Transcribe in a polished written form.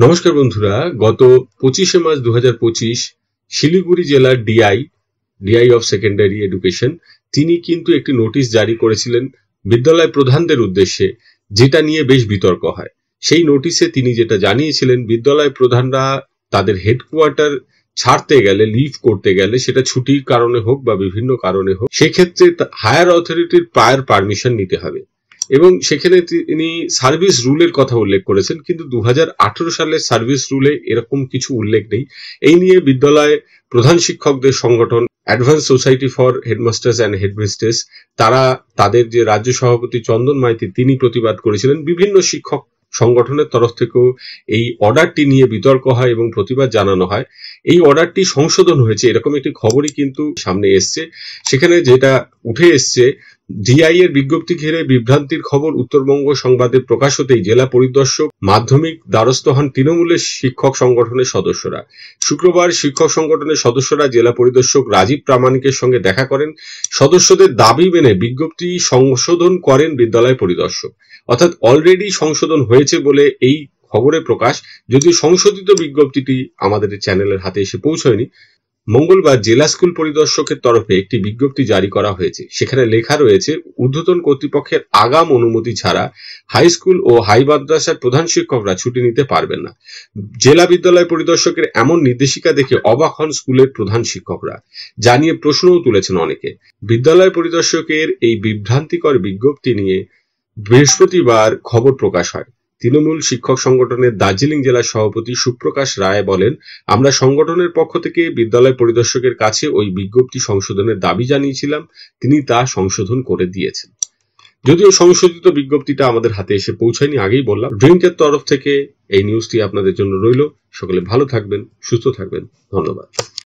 নমস্কার বন্ধুরা, গত 25শে মার্চ 2025 শিলিগুড়ি জেলার ডিআই অফ সেকেন্ডারি এডুকেশন তিনি কিন্তু একটি নোটিশ জারি করেছিলেন বিদ্যালয় প্রধানদের উদ্দেশ্যে, যেটা নিয়ে বেশ বিতর্ক হয়। সেই নোটিশে তিনি যেটা জানিয়েছিলেন, বিদ্যালয় প্রধানরা তাদের হেডকোয়ার্টার ছাড়তে গেলে, লিভ করতে গেলে, সেটা ছুটির কারণে হোক বা বিভিন্ন কারণে হোক, সেক্ষেত্রে হায়ার অথরিটির প্রায়র পারমিশন নিতে হবে। এবং সেখানে তিনি সার্ভিস রুলের কথা উল্লেখ করেছেন, কিন্তু 2018 সালের সার্ভিস রুলে এরকম কিছু উল্লেখ নেই। এই নিয়ে বিদ্যালয়ে প্রধান শিক্ষকদের সংগঠন advance society for headmasters and headmistress, তারা তাদের যে রাজ্য সভাপতি চন্দন মাইতি তিনি প্রতিবাদ করেছিলেন। বিভিন্ন শিক্ষক সংগঠনের তরফ থেকেও এই অর্ডারটি নিয়ে বিতর্ক হয় এবং প্রতিবাদ জানানো হয়। এই অর্ডারটি সংশোধন হয়েছে, এরকম একটি খবরই কিন্তু সামনে এসছে। সেখানে যেটা উঠে এসছে, ডিআই এর বিজ্ঞপ্তি ঘিরে বিভ্রান্তির খবর উত্তরবঙ্গ সংবাদে প্রকাশ হতেই জেলা পরিদর্শক মাধ্যমিক দ্বারস্থ হন তৃণমূলের শিক্ষক সংগঠনের সদস্যরা। শুক্রবার শিক্ষক সংগঠনের সদস্যরা জেলা পরিদর্শক রাজীব প্রামাণিকের সঙ্গে দেখা করেন। সদস্যদের দাবি মেনে বিজ্ঞপ্তি সংশোধন করেন বিদ্যালয় পরিদর্শক। অর্থাৎ অলরেডি সংশোধন হয়েছে বলে এই খবরে প্রকাশ, যদিও সংশোধিত বিজ্ঞপ্তিটি আমাদের চ্যানেলের হাতে এসে পৌঁছয়নি। মঙ্গলবার জেলা স্কুল পরিদর্শকের তরফে একটি বিজ্ঞপ্তি জারি করা হয়েছে। সেখানে লেখা রয়েছে, ঊর্ধ্বতন কর্তৃপক্ষের আগাম অনুমতি ছাড়া হাই স্কুল ও হাই মাদ্রাসার প্রধান শিক্ষকরা ছুটি নিতে পারবেন না। জেলা বিদ্যালয় পরিদর্শকের এমন নির্দেশিকা দেখে অবাক হন স্কুলের প্রধান শিক্ষকরা, জানিয়ে প্রশ্নও তুলেছেন অনেকে। বিদ্যালয় পরিদর্শকের এই বিভ্রান্তিকর বিজ্ঞপ্তি নিয়ে বৃহস্পতিবার খবর প্রকাশ হয়। তৃণমূল শিক্ষক সংগঠনের দার্জিলিং জেলার সভাপতি সুপ্রকাশ রায় বলেন, আমরা সংগঠনের পক্ষ থেকে বিদ্যালয় পরিদর্শকের কাছে ওই বিজ্ঞপ্তি সংশোধনের দাবি জানিয়েছিলাম, তিনি তা সংশোধন করে দিয়েছেন। যদিও সংশোধিত বিজ্ঞপ্তিটা আমাদের হাতে এসে পৌঁছায়নি, আগেই বললাম। ড্রিঙ্কের তরফ থেকে এই নিউজটি আপনাদের জন্য রইল। সকলে ভালো থাকবেন, সুস্থ থাকবেন, ধন্যবাদ।